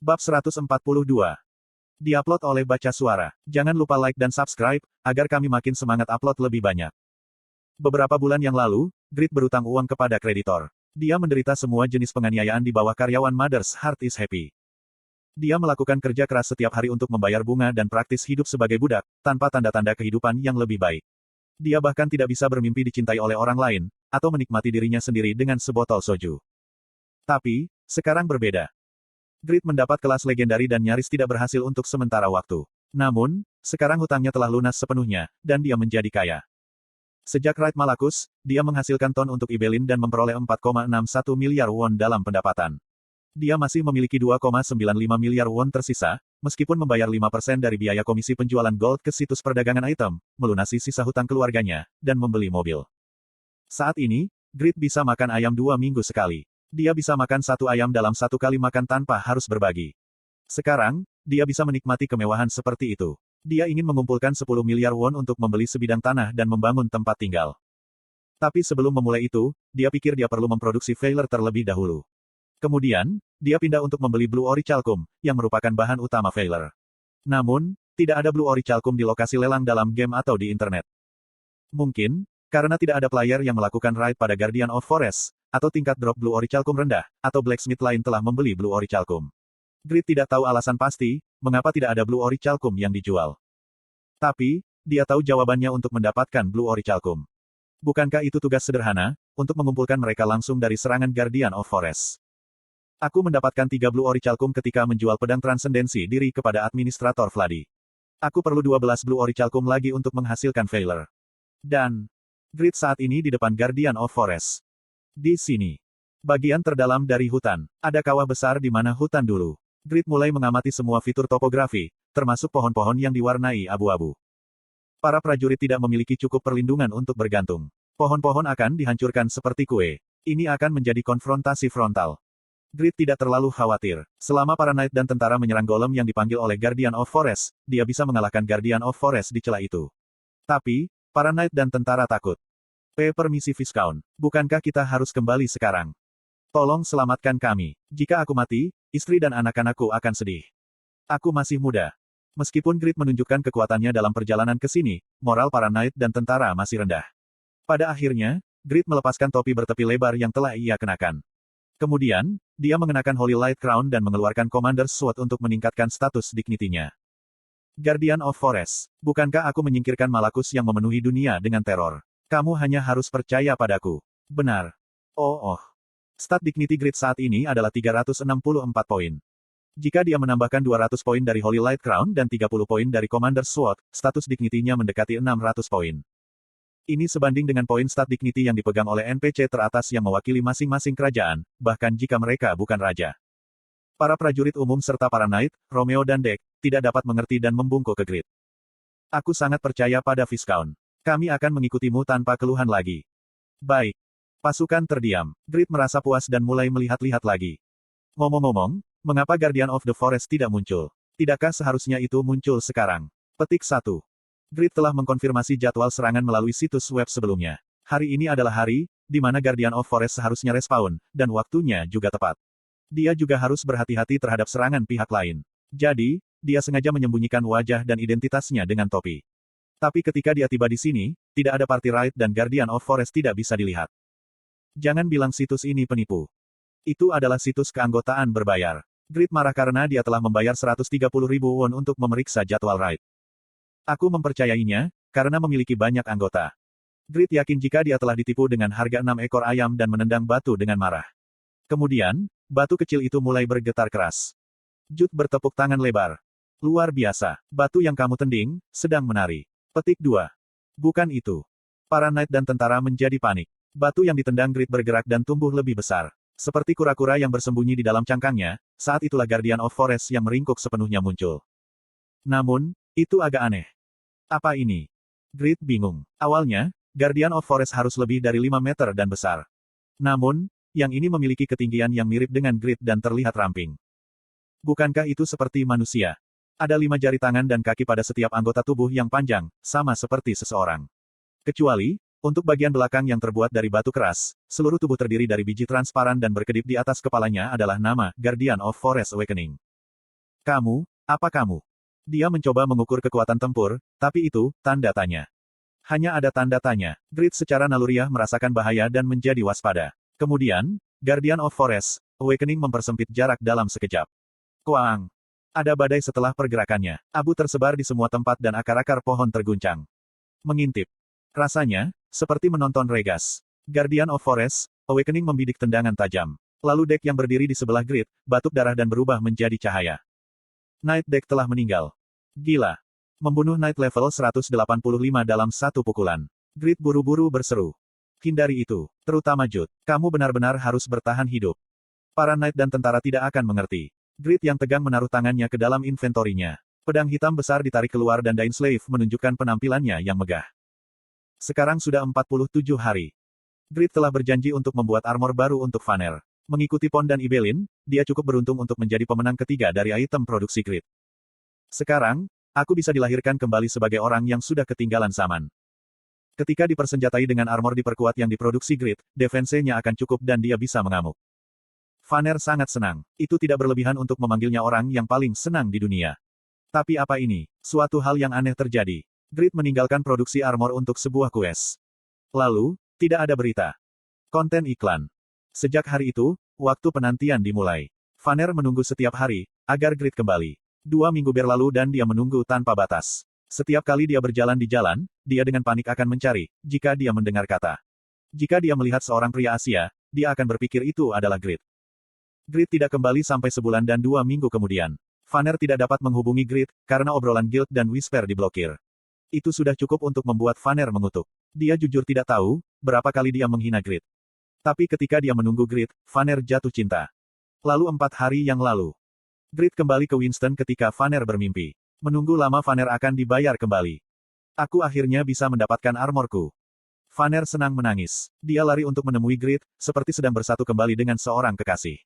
Bab 142. Diupload oleh Baca Suara. Jangan lupa like dan subscribe, agar kami makin semangat upload lebih banyak. Beberapa bulan yang lalu, Grit berutang uang kepada kreditor. Dia menderita semua jenis penganiayaan di bawah karyawan Mother's Heart is Happy. Dia melakukan kerja keras setiap hari untuk membayar bunga dan praktis hidup sebagai budak, tanpa tanda-tanda kehidupan yang lebih baik. Dia bahkan tidak bisa bermimpi dicintai oleh orang lain, atau menikmati dirinya sendiri dengan sebotol soju. Tapi, sekarang berbeda. Grit mendapat kelas legendari dan nyaris tidak berhasil untuk sementara waktu. Namun, sekarang hutangnya telah lunas sepenuhnya, dan dia menjadi kaya. Sejak Raid Malakus, dia menghasilkan ton untuk Ibelin dan memperoleh 4,61 miliar won dalam pendapatan. Dia masih memiliki 2,95 miliar won tersisa, meskipun membayar 5% dari biaya komisi penjualan gold ke situs perdagangan item, melunasi sisa hutang keluarganya, dan membeli mobil. Saat ini, Grit bisa makan ayam 2 minggu sekali. Dia bisa makan satu ayam dalam satu kali makan tanpa harus berbagi. Sekarang, dia bisa menikmati kemewahan seperti itu. Dia ingin mengumpulkan 10 miliar won untuk membeli sebidang tanah dan membangun tempat tinggal. Tapi sebelum memulai itu, dia pikir dia perlu memproduksi failer terlebih dahulu. Kemudian, dia pindah untuk membeli Blue Orichalcum, yang merupakan bahan utama failer. Namun, tidak ada Blue Orichalcum di lokasi lelang dalam game atau di internet. Mungkin, karena tidak ada player yang melakukan raid pada Guardian of Forest, atau tingkat drop Blue Orichalcum rendah, atau blacksmith lain telah membeli Blue Orichalcum. Grit tidak tahu alasan pasti, mengapa tidak ada Blue Orichalcum yang dijual. Tapi, dia tahu jawabannya untuk mendapatkan Blue Orichalcum. Bukankah itu tugas sederhana, untuk mengumpulkan mereka langsung dari serangan Guardian of Forest? Aku mendapatkan 3 Blue Orichalcum ketika menjual pedang transendensi diri kepada administrator Vladi. Aku perlu 12 Blue Orichalcum lagi untuk menghasilkan failer. Dan, Grit saat ini di depan Guardian of Forest. Di sini. Bagian terdalam dari hutan. Ada kawah besar di mana hutan dulu. Grit mulai mengamati semua fitur topografi, termasuk pohon-pohon yang diwarnai abu-abu. Para prajurit tidak memiliki cukup perlindungan untuk bergantung. Pohon-pohon akan dihancurkan seperti kue. Ini akan menjadi konfrontasi frontal. Grit tidak terlalu khawatir. Selama para knight dan tentara menyerang golem yang dipanggil oleh Guardian of Forest, dia bisa mengalahkan Guardian of Forest di celah itu. Tapi, para knight dan tentara takut. Permisi Viscount, bukankah kita harus kembali sekarang? Tolong selamatkan kami. Jika aku mati, istri dan anak-anakku akan sedih. Aku masih muda. Meskipun Grit menunjukkan kekuatannya dalam perjalanan ke sini, moral para knight dan tentara masih rendah. Pada akhirnya, Grit melepaskan topi bertepi lebar yang telah ia kenakan. Kemudian, dia mengenakan Holy Light Crown dan mengeluarkan Commander's Sword untuk meningkatkan status dignity-nya. Guardian of Forest, bukankah aku menyingkirkan Malakus yang memenuhi dunia dengan teror? Kamu hanya harus percaya padaku. Benar. Oh. Stat dignity Grit saat ini adalah 364 poin. Jika dia menambahkan 200 poin dari Holy Light Crown dan 30 poin dari Commander's Sword, status dignity-nya mendekati 600 poin. Ini sebanding dengan poin stat dignity yang dipegang oleh NPC teratas yang mewakili masing-masing kerajaan, bahkan jika mereka bukan raja. Para prajurit umum serta para knight, Romeo dan Deck, tidak dapat mengerti dan membungkuk ke Grit. Aku sangat percaya pada Viscount. Kami akan mengikutimu tanpa keluhan lagi. Baik. Pasukan terdiam. Grit merasa puas dan mulai melihat-lihat lagi. Ngomong-ngomong, mengapa Guardian of the Forest tidak muncul? Tidakkah seharusnya itu muncul sekarang? Petik 1. Grit telah mengkonfirmasi jadwal serangan melalui situs web sebelumnya. Hari ini adalah hari, di mana Guardian of Forest seharusnya respawn, dan waktunya juga tepat. Dia juga harus berhati-hati terhadap serangan pihak lain. Jadi, dia sengaja menyembunyikan wajah dan identitasnya dengan topi. Tapi ketika dia tiba di sini, tidak ada party raid dan Guardian of Forest tidak bisa dilihat. Jangan bilang situs ini penipu. Itu adalah situs keanggotaan berbayar. Grit marah karena dia telah membayar 130.000 won untuk memeriksa jadwal raid. Aku mempercayainya, karena memiliki banyak anggota. Grit yakin jika dia telah ditipu dengan harga 6 ekor ayam dan menendang batu dengan marah. Kemudian, batu kecil itu mulai bergetar keras. Jut bertepuk tangan lebar. Luar biasa, batu yang kamu tending, sedang menari. Petik 2. Bukan itu. Para knight dan tentara menjadi panik. Batu yang ditendang Grit bergerak dan tumbuh lebih besar. Seperti kura-kura yang bersembunyi di dalam cangkangnya, saat itulah Guardian of Forest yang meringkuk sepenuhnya muncul. Namun, itu agak aneh. Apa ini? Grit bingung. Awalnya, Guardian of Forest harus lebih dari 5 meter dan besar. Namun, yang ini memiliki ketinggian yang mirip dengan Grit dan terlihat ramping. Bukankah itu seperti manusia? Ada 5 jari tangan dan kaki pada setiap anggota tubuh yang panjang, sama seperti seseorang. Kecuali, untuk bagian belakang yang terbuat dari batu keras, seluruh tubuh terdiri dari biji transparan dan berkedip di atas kepalanya adalah nama, Guardian of Forest Awakening. Kamu, apa kamu? Dia mencoba mengukur kekuatan tempur, tapi itu, tanda tanya. Hanya ada tanda tanya. Grid secara naluriah merasakan bahaya dan menjadi waspada. Kemudian, Guardian of Forest, Awakening mempersempit jarak dalam sekejap. Kuang! Ada badai setelah pergerakannya. Abu tersebar di semua tempat dan akar-akar pohon terguncang. Mengintip. Rasanya, seperti menonton Regas. Guardian of Forest, Awakening membidik tendangan tajam. Lalu Deck yang berdiri di sebelah Grid, batuk darah dan berubah menjadi cahaya. Knight Deck telah meninggal. Gila. Membunuh Knight level 185 dalam satu pukulan. Grid buru-buru berseru. Hindari itu, terutama Jude. Kamu benar-benar harus bertahan hidup. Para Knight dan tentara tidak akan mengerti. Grid yang tegang menaruh tangannya ke dalam inventorinya. Pedang hitam besar ditarik keluar dan Dain Slave menunjukkan penampilannya yang megah. Sekarang sudah 47 hari. Grid telah berjanji untuk membuat armor baru untuk Vanner. Mengikuti Pon dan Ibelin, dia cukup beruntung untuk menjadi pemenang ketiga dari item produksi Grid. Sekarang, aku bisa dilahirkan kembali sebagai orang yang sudah ketinggalan zaman. Ketika dipersenjatai dengan armor diperkuat yang diproduksi Grid, defense-nya akan cukup dan dia bisa mengamuk. Vanner sangat senang. Itu tidak berlebihan untuk memanggilnya orang yang paling senang di dunia. Tapi apa ini? Suatu hal yang aneh terjadi. Grid meninggalkan produksi armor untuk sebuah quest. Lalu, tidak ada berita. Konten iklan. Sejak hari itu, waktu penantian dimulai. Vanner menunggu setiap hari, agar Grid kembali. 2 minggu berlalu dan dia menunggu tanpa batas. Setiap kali dia berjalan di jalan, dia dengan panik akan mencari, jika dia mendengar kata. Jika dia melihat seorang pria Asia, dia akan berpikir itu adalah Grid. Grid tidak kembali sampai sebulan dan 2 minggu kemudian. Vanner tidak dapat menghubungi Grid, karena obrolan Guild dan Whisper diblokir. Itu sudah cukup untuk membuat Vanner mengutuk. Dia jujur tidak tahu, berapa kali dia menghina Grid. Tapi ketika dia menunggu Grid, Vanner jatuh cinta. Lalu 4 hari yang lalu. Grid kembali ke Winston ketika Vanner bermimpi. Menunggu lama Vanner akan dibayar kembali. Aku akhirnya bisa mendapatkan armorku. Vanner senang menangis. Dia lari untuk menemui Grid, seperti sedang bersatu kembali dengan seorang kekasih.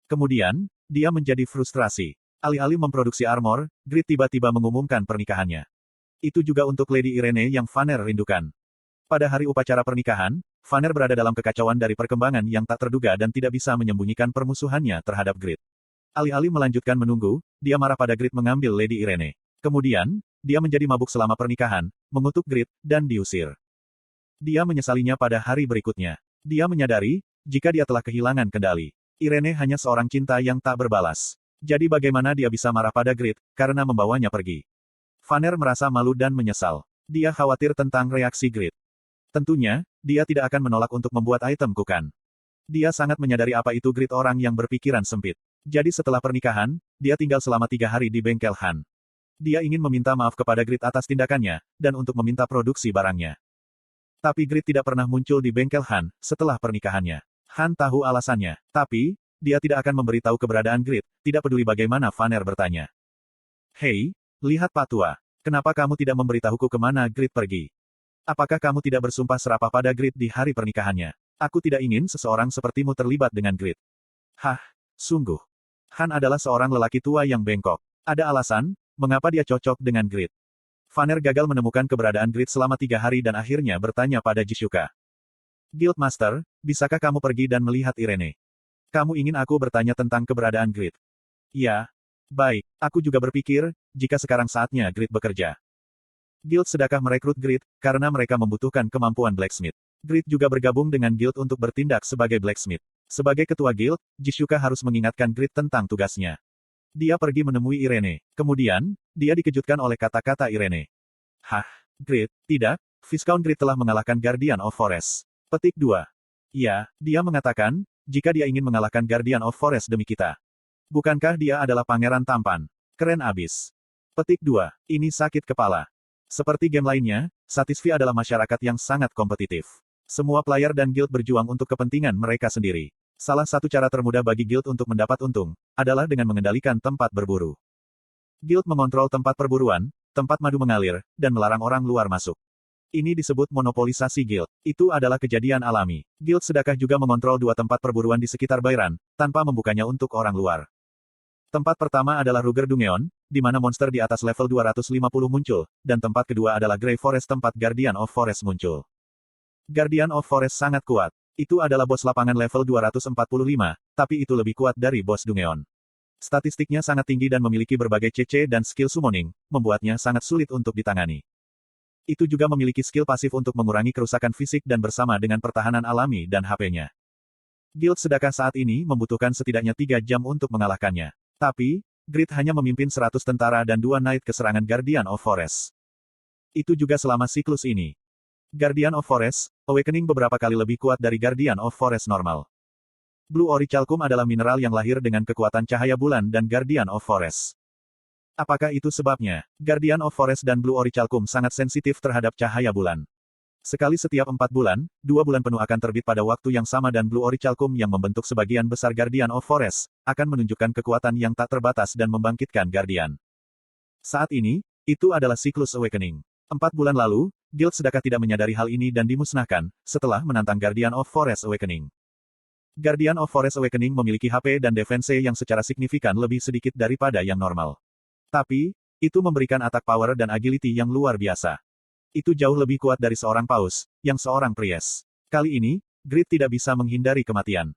Kemudian, dia menjadi frustrasi. Alih-alih memproduksi armor, Grid tiba-tiba mengumumkan pernikahannya. Itu juga untuk Lady Irene yang Vanner rindukan. Pada hari upacara pernikahan, Vanner berada dalam kekacauan dari perkembangan yang tak terduga dan tidak bisa menyembunyikan permusuhannya terhadap Grid. Alih-alih melanjutkan menunggu, dia marah pada Grid mengambil Lady Irene. Kemudian, dia menjadi mabuk selama pernikahan, mengutuk Grid, dan diusir. Dia menyesalinya pada hari berikutnya. Dia menyadari, jika dia telah kehilangan kendali. Irene hanya seorang cinta yang tak berbalas. Jadi bagaimana dia bisa marah pada Grid, karena membawanya pergi. Vanner merasa malu dan menyesal. Dia khawatir tentang reaksi Grid. Tentunya, dia tidak akan menolak untuk membuat item kukan. Dia sangat menyadari apa itu Grid orang yang berpikiran sempit. Jadi setelah pernikahan, dia tinggal selama 3 hari di bengkel Han. Dia ingin meminta maaf kepada Grid atas tindakannya, dan untuk meminta produksi barangnya. Tapi Grid tidak pernah muncul di bengkel Han, setelah pernikahannya. Han tahu alasannya, tapi, dia tidak akan memberitahu keberadaan Grid, tidak peduli bagaimana Vanner bertanya. Hei, lihat Pak Tua, kenapa kamu tidak memberitahuku kemana Grid pergi? Apakah kamu tidak bersumpah serapah pada Grid di hari pernikahannya? Aku tidak ingin seseorang sepertimu terlibat dengan Grid. Hah, sungguh. Han adalah seorang lelaki tua yang bengkok. Ada alasan, mengapa dia cocok dengan Grid. Vanner gagal menemukan keberadaan Grid selama 3 hari dan akhirnya bertanya pada Jisuka. Guildmaster, bisakah kamu pergi dan melihat Irene? Kamu ingin aku bertanya tentang keberadaan Grid? Ya. Baik, aku juga berpikir, jika sekarang saatnya Grid bekerja. Guild sedekah merekrut Grid, karena mereka membutuhkan kemampuan blacksmith. Grid juga bergabung dengan Guild untuk bertindak sebagai blacksmith. Sebagai ketua Guild, Jisuka harus mengingatkan Grid tentang tugasnya. Dia pergi menemui Irene. Kemudian, dia dikejutkan oleh kata-kata Irene. Hah, Grid, tidak, Viscount Grid telah mengalahkan Guardian of Forest. Petik 2. Ya, dia mengatakan, jika dia ingin mengalahkan Guardian of Forest demi kita. Bukankah dia adalah pangeran tampan? Keren abis. Petik 2. Ini sakit kepala. Seperti game lainnya, Satisfy adalah masyarakat yang sangat kompetitif. Semua player dan guild berjuang untuk kepentingan mereka sendiri. Salah satu cara termudah bagi guild untuk mendapat untung, adalah dengan mengendalikan tempat berburu. Guild mengontrol tempat perburuan, tempat madu mengalir, dan melarang orang luar masuk. Ini disebut monopolisasi guild. Itu adalah kejadian alami. Guild sedekah juga mengontrol 2 tempat perburuan di sekitar Bairan, tanpa membukanya untuk orang luar. Tempat pertama adalah Ruger Dungeon, di mana monster di atas level 250 muncul, dan tempat kedua adalah Grey Forest tempat Guardian of Forest muncul. Guardian of Forest sangat kuat. Itu adalah bos lapangan level 245, tapi itu lebih kuat dari bos Dungeon. Statistiknya sangat tinggi dan memiliki berbagai CC dan skill summoning, membuatnya sangat sulit untuk ditangani. Itu juga memiliki skill pasif untuk mengurangi kerusakan fisik dan bersama dengan pertahanan alami dan HP-nya. Guild Sedekah saat ini membutuhkan setidaknya 3 jam untuk mengalahkannya. Tapi, Grid hanya memimpin 100 tentara dan 2 knight ke serangan Guardian of Forest. Itu juga selama siklus ini. Guardian of Forest, Awakening beberapa kali lebih kuat dari Guardian of Forest normal. Blue Orichalcum adalah mineral yang lahir dengan kekuatan cahaya bulan dan Guardian of Forest. Apakah itu sebabnya, Guardian of Forest dan Blue Orichalcum sangat sensitif terhadap cahaya bulan? Sekali setiap 4 bulan, 2 bulan penuh akan terbit pada waktu yang sama dan Blue Orichalcum yang membentuk sebagian besar Guardian of Forest, akan menunjukkan kekuatan yang tak terbatas dan membangkitkan Guardian. Saat ini, itu adalah siklus Awakening. 4 bulan lalu, Guild Sedekah tidak menyadari hal ini dan dimusnahkan, setelah menantang Guardian of Forest Awakening. Guardian of Forest Awakening memiliki HP dan defense yang secara signifikan lebih sedikit daripada yang normal. Tapi, itu memberikan attack power dan agility yang luar biasa. Itu jauh lebih kuat dari seorang paus, yang seorang priest. Kali ini, Grid tidak bisa menghindari kematian.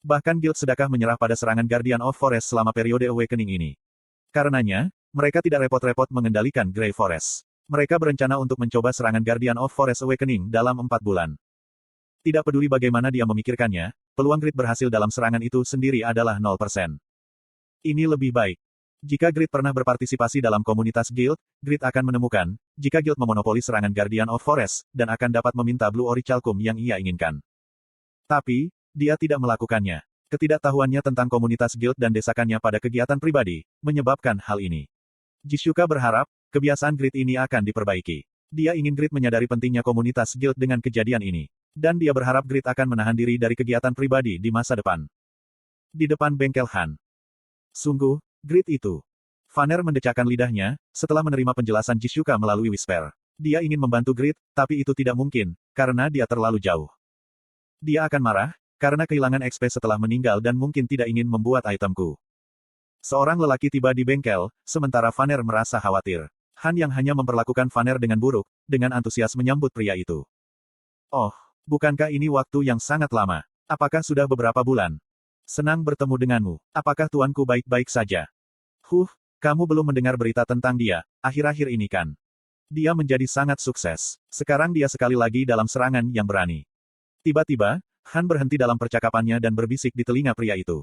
Bahkan Guild Sedekah menyerah pada serangan Guardian of Forest selama periode Awakening ini. Karenanya, mereka tidak repot-repot mengendalikan Grey Forest. Mereka berencana untuk mencoba serangan Guardian of Forest Awakening dalam 4 bulan. Tidak peduli bagaimana dia memikirkannya, peluang Grid berhasil dalam serangan itu sendiri adalah 0%. Ini lebih baik. Jika Grid pernah berpartisipasi dalam komunitas guild, Grid akan menemukan, jika guild memonopoli serangan Guardian of Forest, dan akan dapat meminta Blue Orichalcum yang ia inginkan. Tapi, dia tidak melakukannya. Ketidaktahuannya tentang komunitas guild dan desakannya pada kegiatan pribadi, menyebabkan hal ini. Jishuka berharap, kebiasaan Grid ini akan diperbaiki. Dia ingin Grid menyadari pentingnya komunitas guild dengan kejadian ini. Dan dia berharap Grid akan menahan diri dari kegiatan pribadi di masa depan. Di depan bengkel Han. Sungguh, Grid itu. Vanner mendecakkan lidahnya, setelah menerima penjelasan Jishuka melalui Whisper. Dia ingin membantu Grid, tapi itu tidak mungkin, karena dia terlalu jauh. Dia akan marah, karena kehilangan XP setelah meninggal dan mungkin tidak ingin membuat itemku. Seorang lelaki tiba di bengkel, sementara Vanner merasa khawatir. Han yang hanya memperlakukan Vanner dengan buruk, dengan antusias menyambut pria itu. Oh. Bukankah ini waktu yang sangat lama? Apakah sudah beberapa bulan? Senang bertemu denganmu. Apakah tuanku baik-baik saja? Kamu belum mendengar berita tentang dia, akhir-akhir ini kan? Dia menjadi sangat sukses. Sekarang dia sekali lagi dalam serangan yang berani. Tiba-tiba, Han berhenti dalam percakapannya dan berbisik di telinga pria itu.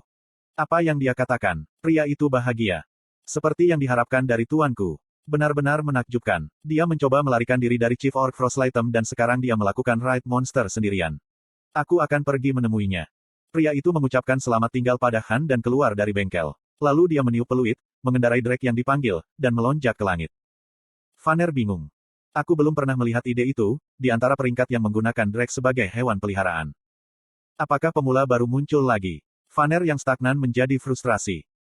Apa yang dia katakan? Pria itu bahagia. Seperti yang diharapkan dari tuanku. Benar-benar menakjubkan. Dia mencoba melarikan diri dari Chief Orc Frostlightem dan sekarang dia melakukan raid monster sendirian. Aku akan pergi menemuinya. Pria itu mengucapkan selamat tinggal pada Han dan keluar dari bengkel. Lalu dia meniup peluit, mengendarai Drake yang dipanggil, dan melonjak ke langit. Vanner bingung. Aku belum pernah melihat ide itu, di antara peringkat yang menggunakan Drake sebagai hewan peliharaan. Apakah pemula baru muncul lagi? Vanner yang stagnan menjadi frustrasi.